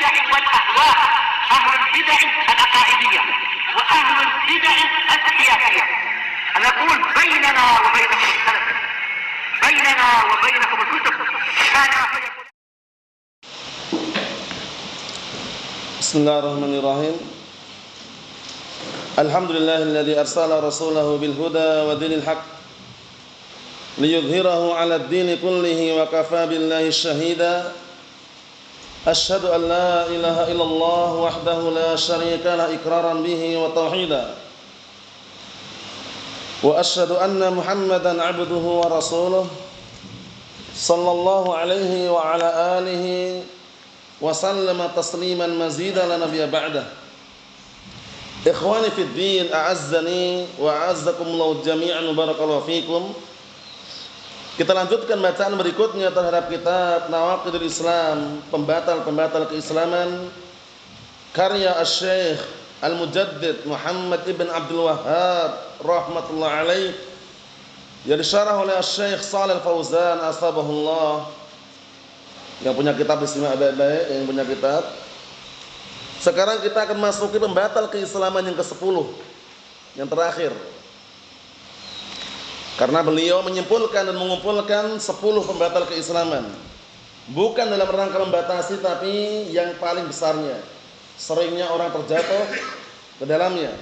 البدع والأهواء، أهل البدع العقائدية وأهل البدع السياسية. نقول بيننا وبينكم السلف، بيننا وبينكم الكتب. بسم الله الرحمن الرحيم. الحمد لله الذي أرسل رسوله بالهدى ودين الحق ليظهره على الدين كله وكفى بالله شهيدا. أشهد أن لا إله إلا الله وحده لا شريك له إقرارا به وتوحيدا، وأشهد أن محمدا عبده ورسوله صلى الله عليه وعلى آله وسلم تسليما مزيدا لا نبي بعده. Ikhwani fid din, a'azzani wa a'azzakumullah jami'an, barakallahu fikum. Kita lanjutkan bacaan berikutnya terhadap kitab Nawaqidul Islam, pembatal-pembatal keislaman, karya Asy-Syaikh Al-Mujaddid Muhammad ibn Abdul Wahhab rahmatullah alaih, yang disyarah oleh Asy-Syaikh Shalih Al-Fauzan asbahullah. Yang punya kitab disimak baik-baik, yang punya kitab. Sekarang kita akan masuki pembatal keislaman yang ke-10, yang terakhir. Karena beliau menyimpulkan dan mengumpulkan 10 pembatal keislaman. Bukan dalam rangka membatasi, tapi yang paling besarnya, seringnya orang terjatuh ke dalamnya.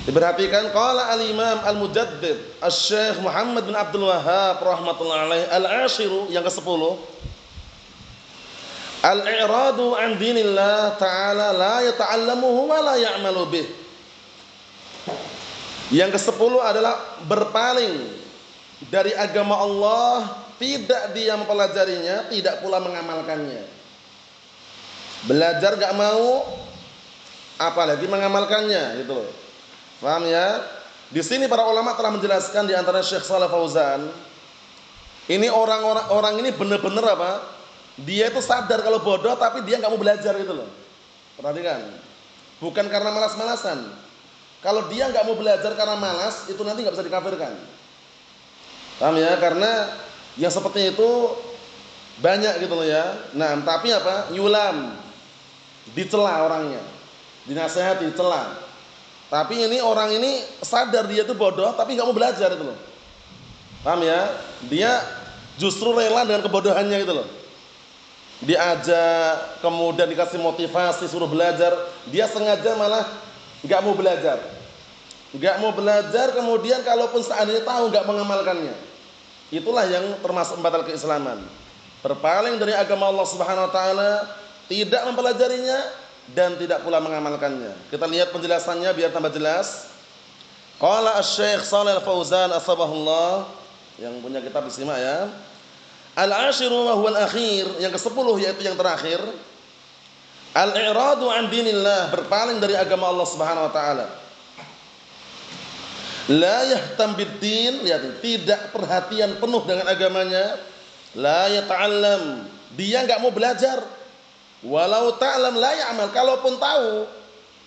Diperhatikan, qala al-Imam Al-Mujaddid Asy-Syaikh Muhammad bin Abdul Wahhab rahmatullahi alaih, al-ashiru, yang ke-10, al-i'radu an dinillah ta'ala la yata'allamuhu wa la ya'malu bih. Yang ke-10 adalah berpaling dari agama Allah, tidak dia mempelajarinya, tidak pula mengamalkannya. Belajar gak mau, apalagi mengamalkannya, gitu loh. Paham ya? Di sini para ulama telah menjelaskan, di antara Syekh Shalih Fauzan, ini orang ini benar-benar apa? Dia itu sadar kalau bodoh, tapi dia nggak mau belajar, gitu loh. Perhatikan, bukan karena malas-malasan. Kalau dia nggak mau belajar karena malas, itu nanti nggak bisa dikafirkan. Paham ya? Karena yang seperti itu banyak, gitu loh ya. Nah, tapi apa? Yulam, dicela orangnya, dinasehati, dicela. Tapi ini orang ini sadar dia itu bodoh, tapi nggak mau belajar, itu loh. Paham ya? Dia justru rela dengan kebodohannya, gitu loh. Diajak, kemudian dikasih motivasi, suruh belajar, dia sengaja malah nggak mau belajar, kemudian kalaupun seandainya tahu nggak mengamalkannya. Itulah yang termasuk pembatal keislaman, berpaling dari agama Allah Subhanahu Wa Taala, tidak mempelajarinya dan tidak pula mengamalkannya. Kita lihat penjelasannya biar tambah jelas. Qala Asy-Syaikh Shalih Al-Fauzan asbahullah, yang punya kitab disimak ya. Al-ashiru wa huwa al-akhir, yang ke-10 yaitu yang terakhir, al-i'radu an dinillah, berpaling dari agama Allah Subhanahu wa taala. La yahtam bid-din, lihat, tidak perhatian penuh dengan agamanya. La yata'allam, dia enggak mau belajar. Walau ta'lam la ya'mal, kalaupun tahu,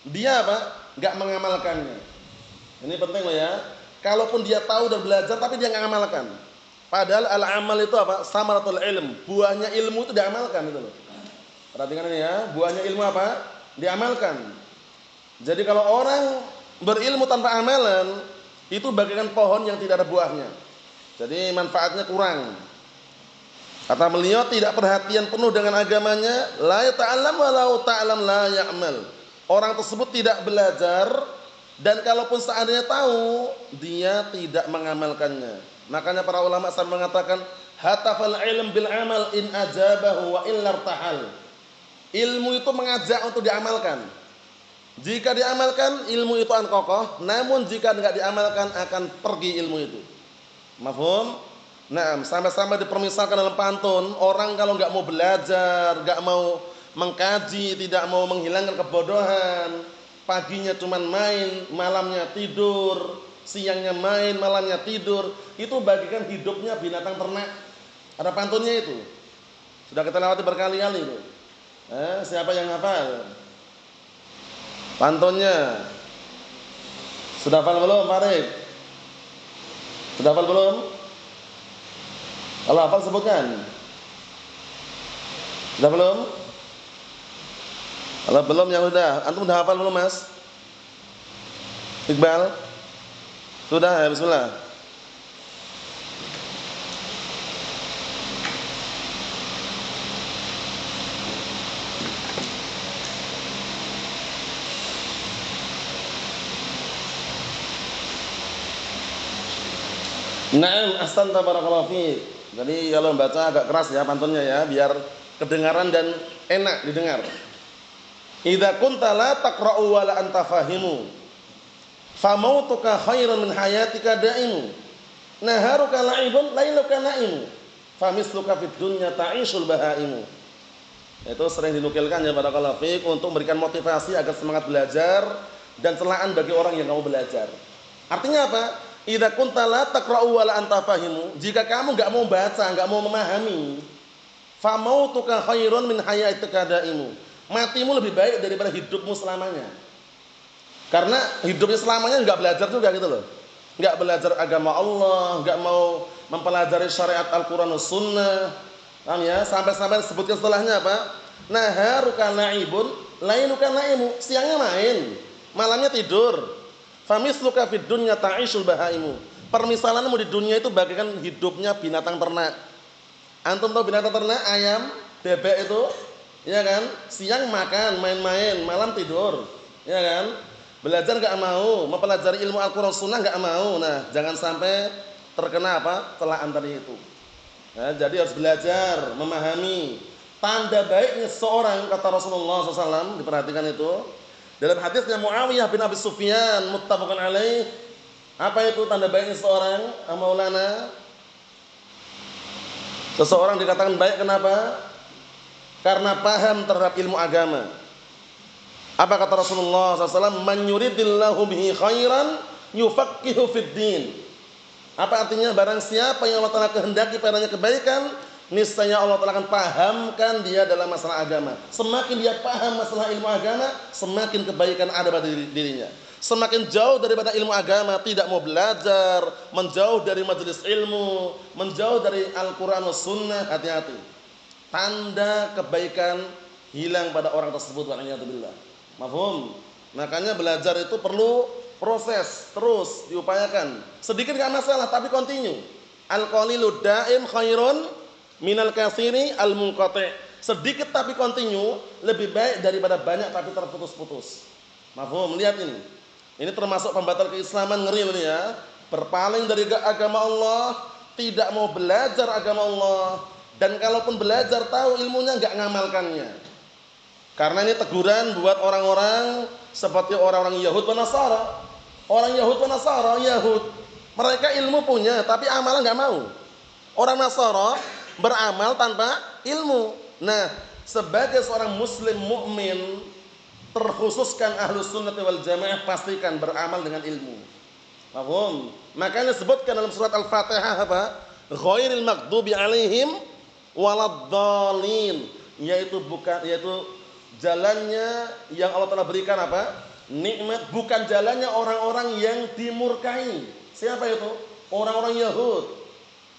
dia apa? Enggak mengamalkannya. Ini penting loh ya. Kalaupun dia tahu dan belajar tapi dia enggak mengamalkan. Padahal al-amal itu apa? Samaratul ilm, buahnya ilmu itu diamalkan, itu loh. Perhatikan ini ya, buahnya ilmu apa? Diamalkan. Jadi kalau orang berilmu tanpa amalan, itu bagaikan pohon yang tidak ada buahnya. Jadi manfaatnya kurang. Kata beliau, tidak perhatian penuh dengan agamanya, la yata'allam walau ta'lam la ya'mal. Orang tersebut tidak belajar, dan kalaupun seandainya tahu, dia tidak mengamalkannya. Makanya para ulama sampai mengatakan, hatafal ilm bil amal in ajabahu wa illa irtahal. Ilmu itu mengajak untuk diamalkan. Jika diamalkan, ilmu itu akan kokoh. Namun jika tidak diamalkan, akan pergi ilmu itu. Mafhum? Nah, sampai-sampai dipermisalkan dalam pantun, orang kalau nggak mau belajar, nggak mau mengkaji, tidak mau menghilangkan kebodohan, paginya cuman main, malamnya tidur, siangnya main, malamnya tidur, itu bagikan hidupnya binatang ternak. Ada pantunnya itu. Sudah kita lewati berkali-kali itu. Siapa yang hafal? Pantunnya. Sudah hafal belum, Farid? Sudah hafal belum? Kalau hafal sebutkan. Sudah belum? Kalau belum yang udah, antum udah hafal belum Mas? Iqbal? Sudah ya, bismillah. Naam, ahsanta barakallahu fiik. Jadi kalau membaca agak keras ya pantunnya ya, biar kedengaran dan enak didengar. Idza kunta la taqra'u wa la anta fahimu, famautuka khairun min hayatika daimu. Naharuka la'ibun lailuka na'imu, famisluka fid dunya ta'ishul bahaimu. Itu sering dinukilkan ya barakallahu fiik untuk memberikan motivasi agar semangat belajar dan celaan bagi orang yang mau belajar. Artinya apa? Idza kunta la taqra'u wa la anta fahimu, jika kamu enggak mau baca, enggak mau memahami, famautuka khairun min hayatika daimu, matimu lebih baik daripada hidupmu selamanya. Karena hidupnya selamanya enggak belajar juga gitu loh. Enggak belajar agama Allah, enggak mau mempelajari syariat Al-Qur'an was sunnah. Paham ya? Sampai-sampai sebutkan setelahnya apa? Naharuka la'ibun, lailuka na'imu, siangnya main, malamnya tidur. Famisluka fid dunya ta'ishul bahaimu. Permisalanmu di dunia itu bagaikan hidupnya binatang ternak. Antum tahu binatang ternak, ayam, bebek itu, ya kan? Siang makan, main-main, malam tidur, ya kan? Belajar enggak mau, mempelajari ilmu Al-Qur'an Sunnah enggak mau. Nah, jangan sampai terkena apa? Celaan tadi itu. Nah, jadi harus belajar, memahami. Tanda baiknya seorang, kata Rasulullah SAW, diperhatikan itu. Dalam hadisnya Muawiyah bin Abi Sufyan muttafaqun alaih, apa itu tanda baiknya seorang Maulana? Seseorang dikatakan baik kenapa? Karena paham terhadap ilmu agama. Apa kata Rasulullah SAW? Man yuridillahu bihi khairan yufaqihu fid din. Apa artinya? Barang siapa yang Allah Ta'ala kehendaki padanya kebaikan, niscaya Allah Ta'ala akan pahamkan dia dalam masalah agama. Semakin dia paham masalah ilmu agama, semakin kebaikan ada pada dirinya. Semakin jauh daripada ilmu agama, tidak mau belajar, menjauh dari majelis ilmu, menjauh dari Al-Quran was sunnah, hati-hati. Tanda kebaikan hilang pada orang tersebut. Wa'alaikumsalam. Mafhum? Makanya belajar itu perlu proses, terus diupayakan. Sedikit gak masalah, tapi continue. Al-qalilu daim khairun minal katsiri al-munqati'. Sedikit tapi continue lebih baik daripada banyak tapi terputus-putus. Mafhum? Lihat ini. Ini termasuk pembatal keislaman, ngeri ini ya. Berpaling dari agama Allah, tidak mau belajar agama Allah, dan kalaupun belajar tahu ilmunya enggak ngamalkannya. Karena ini teguran buat orang-orang seperti orang-orang Yahud dan Nasara. Orang Yahud dan Nasara, mereka ilmu punya tapi amalan enggak mau. Orang Nasara beramal tanpa ilmu. Nah, sebagai seorang muslim mukmin, terkhususkan ahlus sunnah wal jamaah, pastikan beramal dengan ilmu. Paham? Makanya disebutkan dalam surat Al-Fatihah apa? Ghairil maghdubi alaihim waladdallin, yaitu jalannya yang Allah telah berikan apa? Nikmat, bukan jalannya orang-orang yang dimurkai. Siapa itu? Orang-orang Yahud.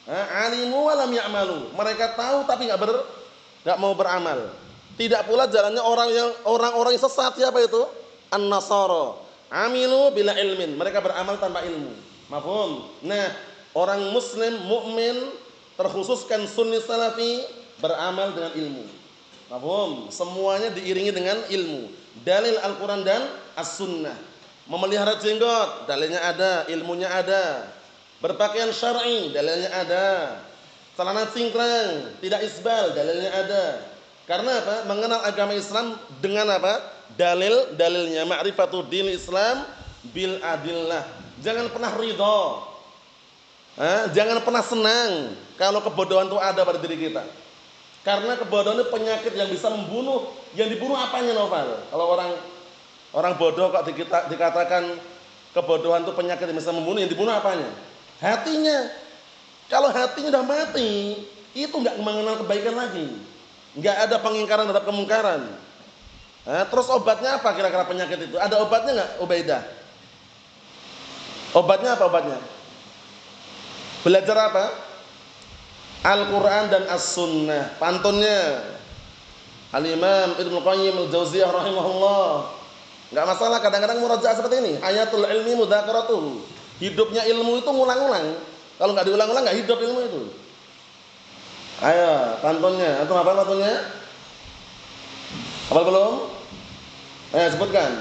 Alimu wa lam ya'malu. Mereka tahu tapi enggak mau beramal. Tidak pula jalannya orang-orang yang sesat. Siapa itu? An-Nasara. Amilu bila ilmin. Mereka beramal tanpa ilmu. Mafhum? Nah, orang muslim mukmin terkhususkan sunni salafi beramal dengan ilmu. Mafhum? Semuanya diiringi dengan ilmu. Dalil Al-Qur'an dan As-Sunnah. Memelihara jenggot, dalilnya ada, ilmunya ada. Berpakaian syar'i, dalilnya ada. Celana cingkrang, tidak isbal, dalilnya ada. Karena apa? Mengenal agama Islam dengan apa? Dalilnya. Ma'rifatud din Islam bil adillah. Jangan pernah ridha. Jangan pernah senang kalau kebodohan itu ada pada diri kita. Karena kebodohan itu penyakit yang bisa membunuh. Yang dibunuh apanya, Novel? Kalau orang bodoh kok dikatakan kebodohan itu penyakit yang bisa membunuh, yang dibunuh apanya? Hatinya. Kalau hatinya udah mati, itu enggak mengenal kebaikan lagi. Enggak ada pengingkaran terhadap kemungkaran. Terus obatnya apa kira-kira penyakit itu? Ada obatnya enggak, Ubaidah? Obatnya apa obatnya? Belajar apa? Al-Quran dan As-Sunnah. Pantunnya, Al-Imam Ibnu Qayyim Al-Jauziyah rahimahullah. Enggak masalah kadang-kadang murajaah seperti ini. Hayatul ilmi mudzakaratuhu. Hidupnya ilmu itu ngulang-ulang. Kalau enggak diulang-ulang enggak hidup ilmu itu. Ayo, pantunnya. Antum hafal pantunnya? Hafal belum? Ayo sebutkan.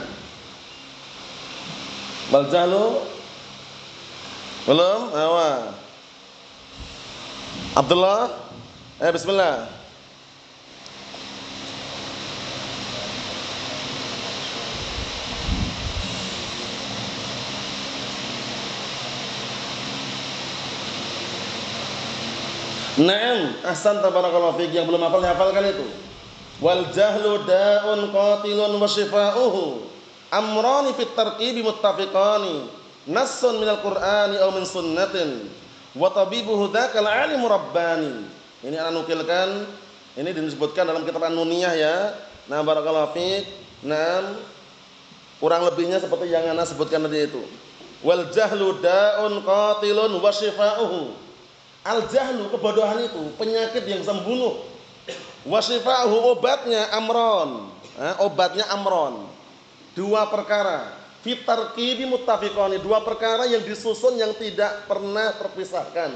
Bal jahlu belum? Ayo. Abdullah. Ayo bismillah. Naam, ahsan tabarakallahu fiik. Yang belum hafal hafalkan itu. Wal jahlu da'un qatilun wa shifa'uhu amrani fit tarkibi muttafiqani nassun minal qur'ani aw min sunnatin wa tabibuhu dzakal alim rabbani. Ini ana nukilkan, ini disebutkan dalam kitab An-Nuniyah ya. Nah, barakallahu fiik. Naam, kurang lebihnya seperti yang ana sebutkan tadi itu. Wal jahlu da'un qatilun wa shifa'uhu. Al-jahlu, kebodohan itu penyakit yang sembunuh. Wasifa'uhu, obatnya amron. Obatnya amron. Dua perkara. Fitarkibi muttafiqani, dua perkara yang disusun yang tidak pernah terpisahkan.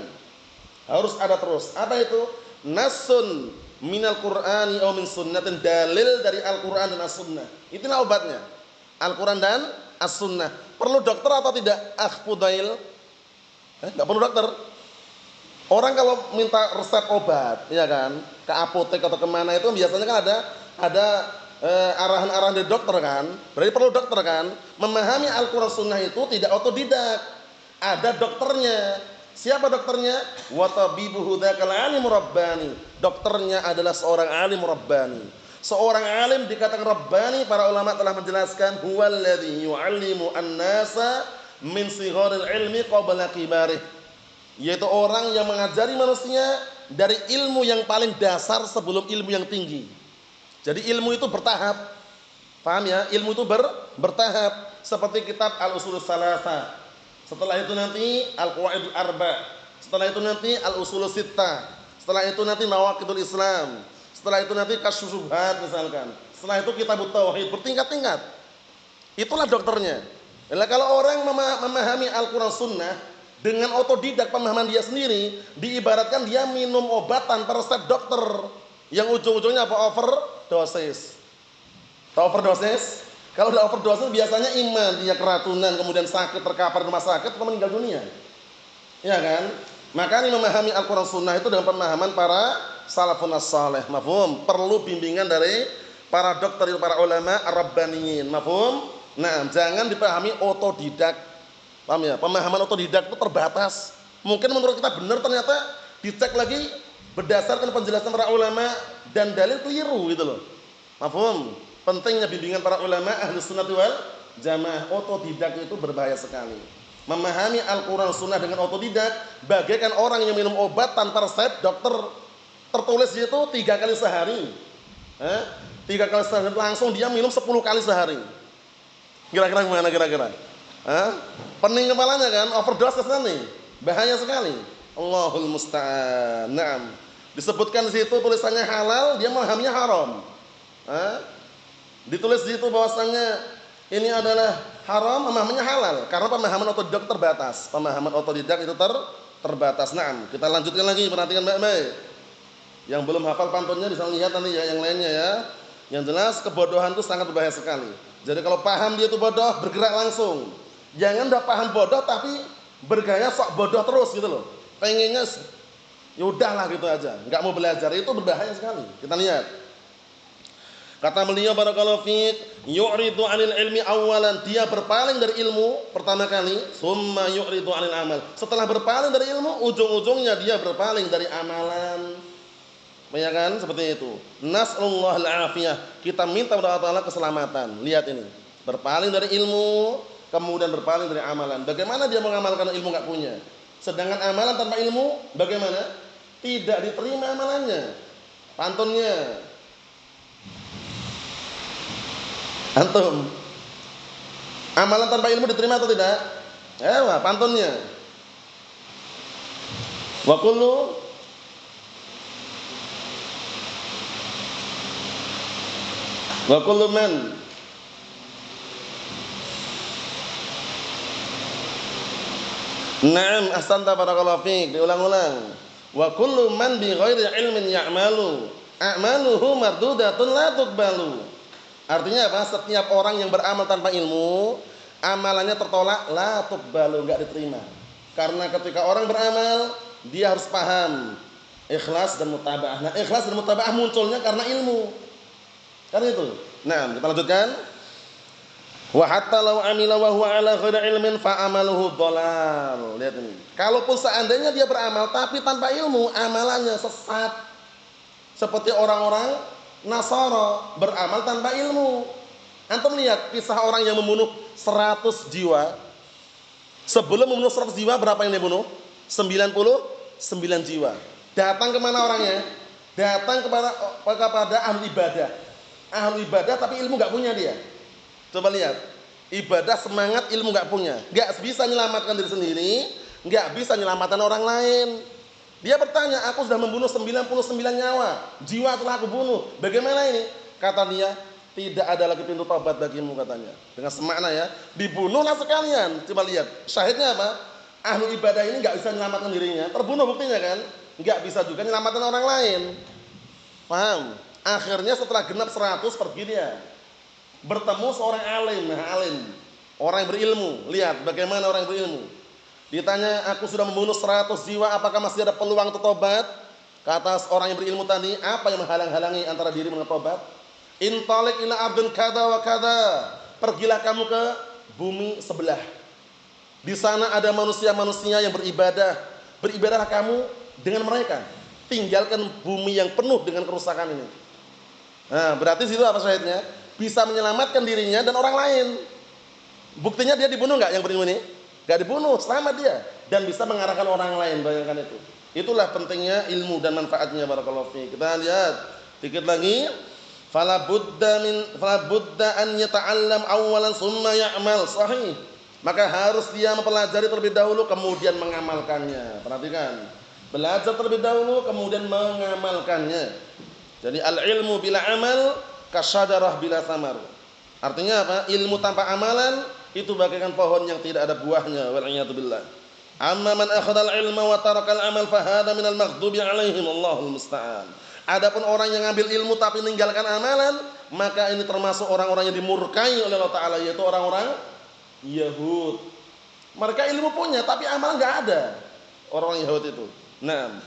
Harus ada terus. Apa itu? Nassun minal Qur'ani aw min sunnatin, dalil dari Al-Qur'an dan As-Sunnah. Itulah obatnya. Al-Qur'an dan As-Sunnah. Perlu dokter atau tidak? Fudail. Enggak perlu dokter. Orang kalau minta resep obat, ya kan, ke apotek atau kemana itu biasanya kan ada arahan-arahan dari dokter kan. Berarti perlu dokter kan. Memahami Al-Qur'an Sunnah itu tidak otodidak. Ada dokternya. Siapa dokternya? Wa tabibuhu dzakal alim rabbani. Dokternya adalah seorang alim rabbani. Seorang alim dikatakan rabbani, para ulama telah menjelaskan huwallazi yu'allimu an-nasa min sigharil ilmi qabla kibarih. Yaitu orang yang mengajari manusia dari ilmu yang paling dasar sebelum ilmu yang tinggi. Jadi ilmu itu bertahap. Paham ya? Ilmu itu bertahap. Seperti kitab Al-Usulus Salasa. Setelah itu nanti Al-Qawaidul Arba. Setelah itu nanti Al-Usulus Sittah. Setelah itu nanti Nawaqidul Islam. Setelah itu nanti Kasyfus Syubhat misalkan. Setelah itu Kitabut Tauhid, bertingkat-tingkat. Itulah dokternya. Nah, kalau orang memahami Al-Qur'an Sunnah dengan otodidak, pemahaman dia sendiri, diibaratkan dia minum obat tanpa resep dokter, yang ujung-ujungnya apa? Overdosis. Tahu overdosis? Kalau udah overdosis biasanya iman, dia keratunan, kemudian sakit, terkapar di rumah sakit, atau meninggal dunia. Ya kan? Maka ini memahami Al-Qur'an Sunnah itu dengan pemahaman para salafun as-salih. Mafhum? Perlu bimbingan dari para dokter, para ulama ar-rabbaniyin. Mafhum? Nah, jangan dipahami otodidak. Paham ya? Pemahaman otodidak itu terbatas. Mungkin menurut kita benar, ternyata dicek lagi berdasarkan penjelasan para ulama dan dalil keliru gitu loh. Mafhum? Pentingnya bimbingan para ulama Ahlus Sunnah wal Jamaah. Otodidak itu berbahaya sekali. Memahami Al-Qur'an Sunnah dengan otodidak bagaikan orang yang minum obat tanpa resep dokter. Tertulis itu 3 kali sehari. 3 kali sehari, langsung dia minum 10 kali sehari. Kira-kira gimana kira-kira? Pening kepalanya kan, overdosis nanti. Bahaya sekali. Allahul musta'an. Naam. Disebutkan di situ tulisannya halal, dia memahaminya haram. Ditulis di situ bahwasannya ini adalah haram, memahaminya halal. Karena pemahaman otodidak terbatas. Pemahaman otodidak itu terbatas. Naam. Kita lanjutkan lagi, perhatikan baik-baik. Yang belum hafal pantunnya bisa lihat nanti ya yang lainnya ya. Yang jelas kebodohan itu sangat berbahaya sekali. Jadi kalau paham dia itu bodoh, bergerak langsung. Jangan udah paham bodoh tapi bergaya sok bodoh terus gitu loh. Pengennya ya udahlah gitu aja, enggak mau belajar, itu berbahaya sekali. Kita lihat. Kata beliau barakallahu fiik, yu'ridu 'anil ilmi awalan, dia berpaling dari ilmu pertama kali, summa yu'ridu 'anil amal. Setelah berpaling dari ilmu, ujung-ujungnya dia berpaling dari amalan. Ya kan? Seperti itu. Nas'alullahal afiyah. Kita minta kepada Allah Ta'ala keselamatan. Lihat ini. Berpaling dari ilmu, kemudian berpaling dari amalan. Bagaimana dia mengamalkan ilmu enggak punya? Sedangkan amalan tanpa ilmu bagaimana? Tidak diterima amalannya. Pantunnya. Antum. Amalan tanpa ilmu diterima atau tidak? Pantunnya. Wa kullu Wa kullu man Naam, ahsanta barakallahu fiik. Diulang-ulang. Wa kullu man bi ghairi ilmin ya'malu, a'maluhu mardudatun la tuqbalu. Artinya apa? Setiap orang yang beramal tanpa ilmu, amalannya tertolak, la tuqbalu, enggak diterima. Karena ketika orang beramal, dia harus paham ikhlas dan mutaba'ah. Nah, ikhlas dan mutaba'ah munculnya karena ilmu. Kan itu. Nah, kita lanjutkan. Wa hatta law amila wa huwa ala ghairi ilmin fa amaluhu dhalal. Lihat ini. Kalaupun seandainya dia beramal tapi tanpa ilmu, amalannya sesat. Seperti orang-orang Nasara beramal tanpa ilmu. Antum lihat kisah orang yang membunuh 100 jiwa. Sebelum membunuh 100 jiwa berapa yang dia bunuh? 99 jiwa. Datang kemana orangnya? Datang kepada ahli ibadah. Ahli ibadah tapi ilmu enggak punya dia. Coba lihat, ibadah semangat, ilmu nggak punya, nggak bisa menyelamatkan diri sendiri, nggak bisa menyelamatkan orang lain. Dia bertanya, aku sudah membunuh 99 nyawa, jiwa telah aku bunuh, bagaimana ini? Kata dia, tidak ada lagi pintu taubat bagimu, katanya. Dengan semakna ya, dibunuhlah sekalian. Coba lihat, syahidnya apa? Ahli ibadah ini nggak bisa menyelamatkan dirinya, terbunuh buktinya kan? Nggak bisa juga menyelamatkan orang lain. Paham? Akhirnya setelah genap 100 pergi dia. Bertemu seorang alim, orang yang berilmu. Lihat bagaimana orang yang berilmu. Ditanya, aku sudah membunuh 100 jiwa, apakah masih ada peluang untuk tobat? Kata orang yang berilmu tadi, apa yang menghalang-halangi antara diri dengan tobat? Intalik ila ardun kada wa kada. Pergilah kamu ke bumi sebelah. Di sana ada manusia-manusia yang beribadah. Beribadahlah kamu dengan mereka. Tinggalkan bumi yang penuh dengan kerusakan ini. Nah, berarti situ apa syahidnya? Bisa menyelamatkan dirinya dan orang lain. Buktinya dia dibunuh nggak yang berilmu ini? Nggak dibunuh, selamat dia. Dan bisa mengarahkan orang lain, bayangkan itu. Itulah pentingnya ilmu dan manfaatnya, barakallahu fiik. Kita lihat dikit lagi. Fala budda an yata'allam awalan summa ya'mal. Sahih. Maka harus dia mempelajari terlebih dahulu kemudian mengamalkannya. Perhatikan. Belajar terlebih dahulu kemudian mengamalkannya. Jadi al-ilmu bila amal kasyajarah bila samar. Artinya apa? Ilmu tanpa amalan itu bagaikan pohon yang tidak ada buahnya. Wal iyadu billah. Amma man akhadha al-ilma wa taraka al-amal fa hadha minal maghdubi alaihim, Allahul musta'an. Adapun orang yang ngambil ilmu tapi meninggalkan amalan, maka ini termasuk orang-orang yang dimurkai oleh Allah Taala, yaitu orang-orang Yahud. Mereka ilmu punya tapi amalan enggak ada. Orang-orang Yahud itu. Naam.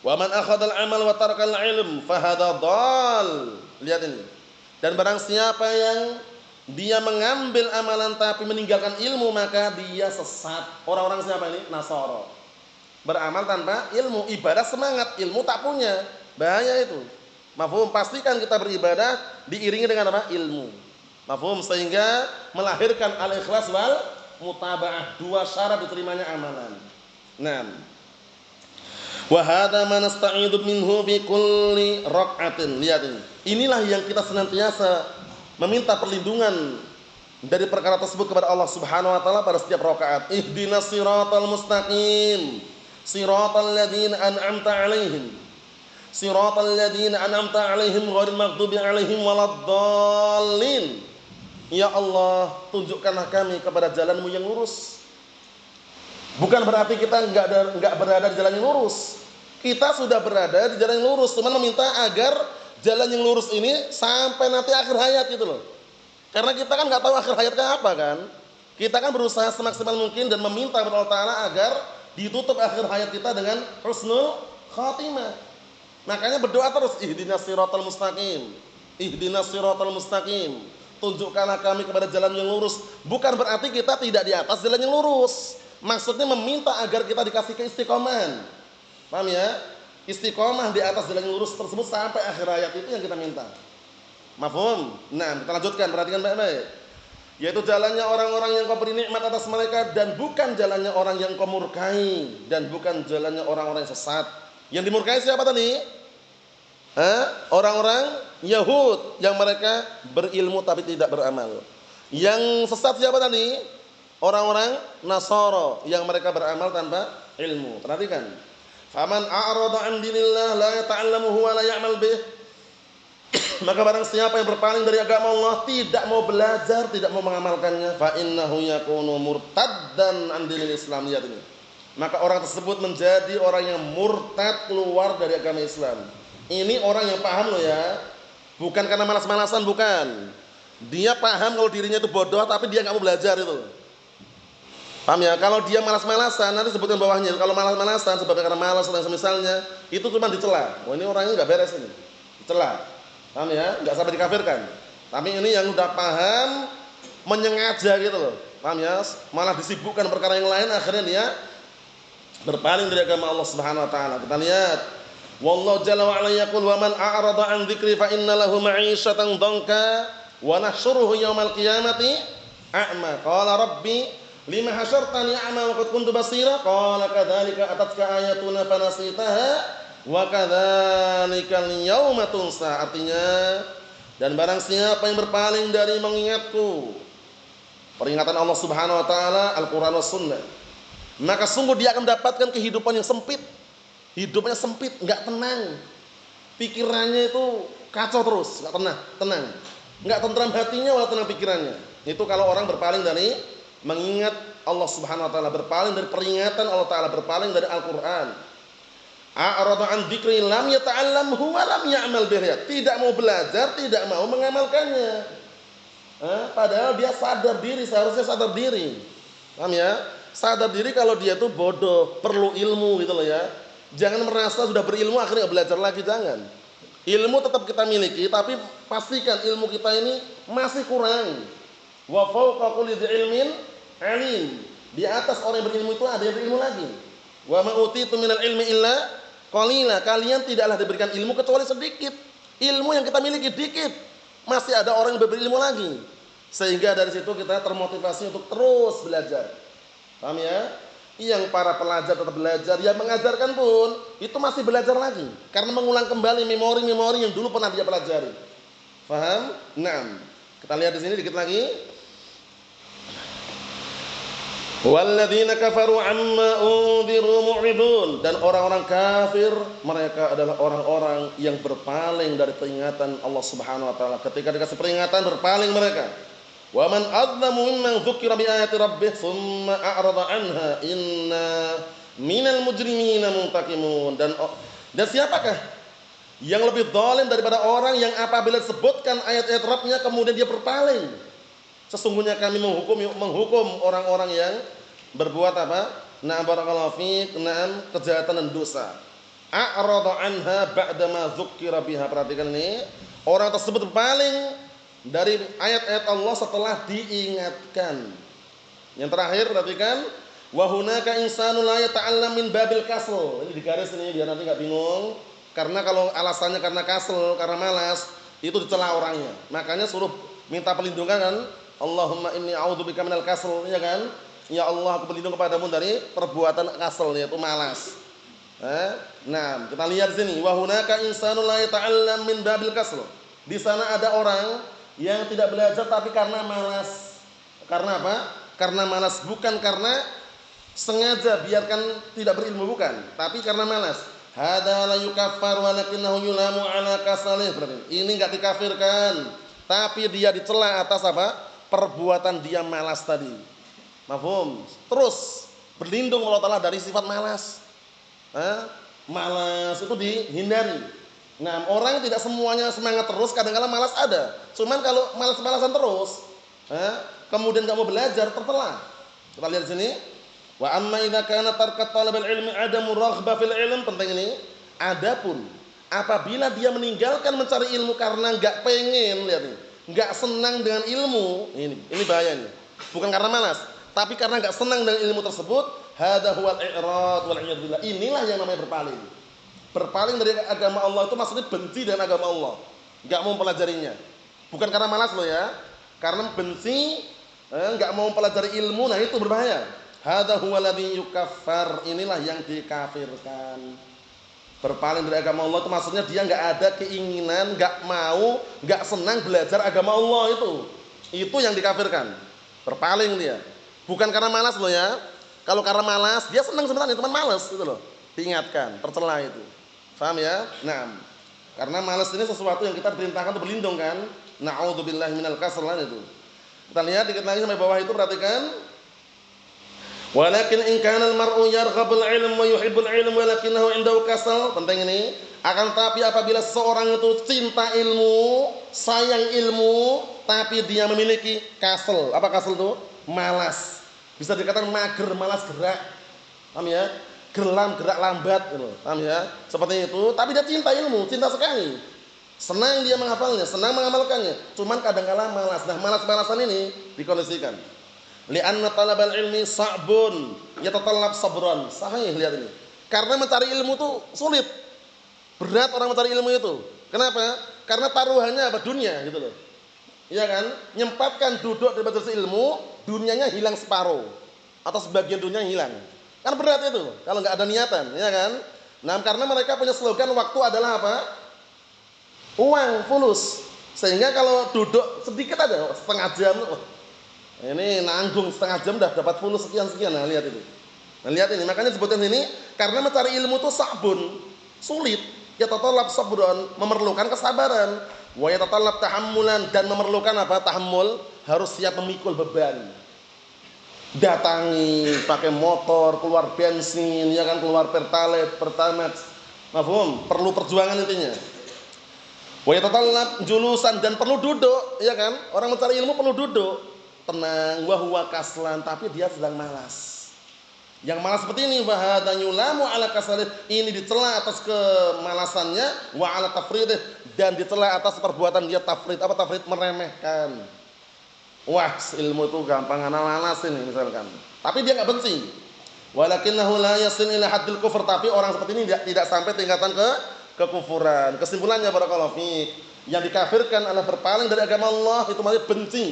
Wa man akhadha al-amal wa taraka al-ilm fa hadha dhal. Lihat ini. Dan barang siapa yang dia mengambil amalan tapi meninggalkan ilmu, maka dia sesat. Orang-orang siapa ini? Nasara. Beramal tanpa ilmu, ibadah semangat, ilmu tak punya. Bahaya itu. Mafhum? Pastikan kita beribadah diiringi dengan apa? Ilmu. Mafhum? Sehingga melahirkan al-ikhlas wal mutaba'ah, dua syarat diterimanya amalan. Nah, wa hadza ma nasta'idu minhu bi kulli rak'atin. Lihat ini. Inilah yang kita senantiasa meminta perlindungan dari perkara tersebut kepada Allah Subhanahu wa taala pada setiap rakaat. Ihdinas siratal mustaqim. Siratal ladzina an'amta 'alaihim. Siratal ladzina an'amta 'alaihim ghairil maghdubi 'alaihim waladdallin. Ya Allah, tunjukkanlah kami kepada jalan-Mu yang lurus. Bukan berarti kita enggak berada di jalan yang lurus. Kita sudah berada di jalan yang lurus, cuma meminta agar jalan yang lurus ini sampai nanti akhir hayat gitu loh. Karena kita kan enggak tahu akhir hayatnya apa kan. Kita kan berusaha semaksimal mungkin dan meminta kepada Allah Taala agar ditutup akhir hayat kita dengan husnul khatimah. Makanya berdoa terus, ihdinas siratal mustaqim. Ihdinas siratal mustaqim. Tunjukkanlah kami kepada jalan yang lurus. Bukan berarti kita tidak di atas jalan yang lurus. Maksudnya meminta agar kita dikasih keistiqomahan. Paham ya? Istiqomah di atas jalan yang lurus tersebut sampai akhir hayat, itu yang kita minta. Mafhum? Nah, kita lanjutkan, perhatikan baik-baik. Yaitu jalannya orang-orang yang kau beri nikmat atas mereka, dan bukan jalannya orang yang kau murkai, dan bukan jalannya orang-orang yang sesat. Yang dimurkai siapa tadi? Orang-orang Yahud yang mereka berilmu tapi tidak beramal. Yang sesat siapa tadi? Orang-orang Nasara yang mereka beramal tanpa ilmu. Perhatikan. Faman a'rada 'an dinillah la yata'allamuhu wa la ya'mal bih. Maka barang siapa yang berpaling dari agama Allah, tidak mau belajar, tidak mau mengamalkannya, fa innahu yakunu murtaddan an dinil Islam. Lihat ini. Maka orang tersebut menjadi orang yang murtad, keluar dari agama Islam. Ini orang yang paham loh ya. Bukan karena malas-malasan, bukan. Dia paham kalau dirinya itu bodoh, tapi dia nggak mau belajar itu. Paham ya? Kalau dia malas-malasan, nanti sebutkan bawahnya. Kalau malas-malasan sebabnya karena malas dan semisalnya, itu cuma dicela. Oh, ini orangnya nggak beres ini. Dicela. Paham ya? Nggak sampai dikafirkan. Tapi ini yang udah paham, menyengaja gitu loh. Paham ya? Malah disibukkan perkara yang lain, akhirnya dia berpaling dari agama Allah Subhanahu wa taala. Kita lihat, wallahu jalla wa ala yaqul wa man a'rada an dzikri fa inna lahu ma'isyatan dhanka wa nahsyuruhu yaumal qiyamati a'ma. Qala rabbi lima hasyartani a'ma wa qad kuntu basira. Qala kadzalika atatka ayatuna fanasitaha wa kadzalikal yauma tunsa. Artinya, dan barang siapa yang berpaling dari mengingatku, peringatan Allah Subhanahu wa taala, Al-Qur'an was sunnah, maka sungguh dia akan mendapatkan kehidupan yang sempit. Hidupnya sempit, enggak tenang. Pikirannya itu kacau terus, enggak tenang. Enggak tentram hatinya wala tenang pikirannya. Itu kalau orang berpaling dari mengingat Allah Subhanahu wa taala, berpaling dari peringatan Allah taala, berpaling dari Al-Qur'an. A'rada an dzikri lam yata'allamhu wa lam ya'mal bihi. Tidak mau belajar, tidak mau mengamalkannya. Padahal dia sadar diri, seharusnya sadar diri. Paham ya? Sadar diri kalau dia itu bodoh, perlu ilmu gitu loh ya. Jangan merasa sudah berilmu akhirnya nggak belajar lagi, jangan. Ilmu tetap kita miliki, tapi pastikan ilmu kita ini masih kurang. Wa fawqa kulli dzi ilmin alim. Di atas orang yang berilmu itu ada yang berilmu lagi. Wa ma utitu minal ilmi illa qalila. Kalian tidaklah diberikan ilmu kecuali sedikit. Ilmu yang kita miliki dikit. Masih ada orang yang berilmu lagi. Sehingga dari situ kita termotivasi untuk terus belajar. Paham ya? Yang para pelajar tetap belajar, yang mengajarkan pun itu masih belajar lagi karena mengulang kembali memori-memori yang dulu pernah dia pelajari. Paham? Naam. Kita lihat di sini dikit lagi. Walladzina kafaru amma unziru mu'ridun. Dan orang-orang kafir mereka adalah orang-orang yang berpaling dari peringatan Allah Subhanahu wa taala. Ketika dikasih peringatan berpaling mereka. Wa man adzlamu mimman dzukira bi ayati rabbih tsumma a'rada anha inna minal mujrimina muntaqimun. Dan siapakah yang lebih zalim daripada orang yang apabila disebutkan ayat-ayat Rabbnya kemudian dia berpaling? Sesungguhnya kami menghukum orang-orang yang berbuat apa? Na'am barakallahu fiik, na'am kejahatan dan dosa. A'rada anha ba'dama dzukira biha. Perhatikan ini, orang tersebut berpaling dari ayat-ayat Allah setelah diingatkan. Yang terakhir perhatikan, wa hunaka insanu la yata'allam min babil kasl. Ini digaris ini biar nanti enggak bingung. Karena kalau alasannya karena kasl, karena malas, itu dicela orangnya. Makanya suruh minta perlindungan kan, Allahumma inni a'udzubika minal kasl, ya kan? Ya Allah, aku berlindung kepadamu dari perbuatan kasl, yaitu malas. Nah, kita lihat sini, wa hunaka insanu la yata'allam min babil kasl. Di sana ada orang yang tidak belajar tapi karena malas. Karena apa? Karena malas, bukan karena sengaja biarkan tidak berilmu, bukan, tapi karena malas. Hada la yukaffar walakinahu yulamu ala kasalih. Ini enggak dikafirkan, tapi dia dicela atas apa? Perbuatan dia malas tadi. Mafhum? Terus berlindung Allah Taala dari sifat malas. Malas itu dihindari. Nah, orang tidak semuanya semangat terus, kadang-kadang malas ada. Cuman kalau malas-malasan terus, kemudian enggak mau belajar, tercela. Kita lihat di sini. Wa amma idza kana tarkat talabul ilmi adamu raghbah fil ilm. Penting ini. Adapun apabila dia meninggalkan mencari ilmu karena enggak pengen, lihat nih, enggak senang dengan ilmu, ini bahaya ini. Bukan karena malas, tapi karena enggak senang dengan ilmu tersebut, hadza huwal i'rad wal iyad billah. Inilah yang namanya berpaling. Berpaling dari agama Allah itu maksudnya benci dengan agama Allah, enggak mau mempelajarinya. Bukan karena malas loh ya, karena benci, enggak mau mempelajari ilmu, nah itu berbahaya. Hadza huwa alladhi yukaffar, inilah yang dikafirkan. Berpaling dari agama Allah itu maksudnya dia enggak ada keinginan, enggak mau, enggak senang belajar agama Allah itu. Itu yang dikafirkan. Berpaling dia. Bukan karena malas loh ya. Kalau karena malas, dia senang sebenarnya, teman malas gitu loh. Diingatkan, tercela itu. Paham ya? Nah, Karena malas ini sesuatu yang kita perintahkan untuk berlindung kan. Na'udzubillahi minal kasal itu. Kita lihat dikit lagi sampai bawah itu, perhatikan. Walakin in kana al-mar'u yarghabul ilm wa yuhibbul ilm walakinahu indahu kasal. Penting ini. Akan tapi apabila seorang itu cinta ilmu, sayang ilmu, tapi dia memiliki kasal. Apa kasal itu? Malas. Bisa dikatakan mager, malas gerak. Paham ya? Geram, gerak lambat gitu. Paham ya? Seperti itu, tapi dia cinta ilmu, cinta sekali. Senang dia menghafalnya, senang mengamalkannya. Cuman kadang-kala malas. Nah, malas-malasan ini dikondisikan. Li'anna talabal ilmi sa'bun yatatallab sabran. Sahih, lihat ini. Karena mencari ilmu itu sulit. Berat orang mencari ilmu itu. Kenapa? Karena taruhannya apa? Dunia gitu loh. Iya kan? Nyempatkan duduk di majelis ilmu, dunianya hilang separuh atau sebagian dunia hilang. Kan berat itu kalau nggak ada niatan, ya kan? Nah, karena mereka punya slogan waktu adalah apa? Uang, fulus. Sehingga kalau duduk sedikit aja, setengah jam, ini nanggung setengah jam dah dapat fulus sekian-sekian. Nah, lihat itu. Nah, lihat ini, makanya disebutkan ini karena mencari ilmu itu sabun, sulit. Ya tatallab sabran, memerlukan kesabaran. Wa ya tatallab tahammulan, dan memerlukan apa? Tahammul, harus siap memikul beban. Datangi pakai motor, keluar bensin, ya kan, keluar pertalite, pertamax. Mafhum? Perlu perjuangan intinya. Wa ya tatallab julusan, dan perlu duduk, ya kan? Orang mencari ilmu perlu duduk. Tenang, wa huwa kaslan, tapi dia sedang malas. Yang malas seperti ini, bahada yulamu ala kasalih, ini dicela atas kemalasannya, wa ala tafridih, dan dicela atas perbuatan dia tafrid. Apa tafrid? Meremehkan. Wah, ilmu itu gampang anas ini misalkan. Tapi dia enggak benci. Walakinnahu la yasil ila haddil kufur, tapi orang seperti ini tidak sampai tingkatan kekufuran. Kesimpulannya barakallahu fiik, yang dikafirkan adalah berpaling dari agama Allah, itu maksudnya benci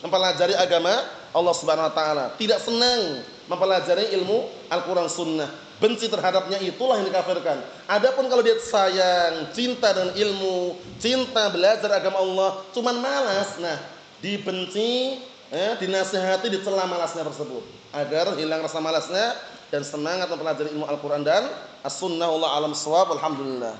mempelajari agama Allah Subhanahu wa taala, tidak senang mempelajari ilmu Al-Qur'an Sunnah, benci terhadapnya, itulah yang dikafirkan. Adapun kalau dia sayang, cinta dengan ilmu, cinta belajar agama Allah, cuman malas, nah dibenci, dinasihati, dicela malasnya tersebut agar hilang rasa malasnya dan semangat mempelajari ilmu Al-Qur'an dan As-Sunnah. Wallahu a'lam bissawab. Alhamdulillah.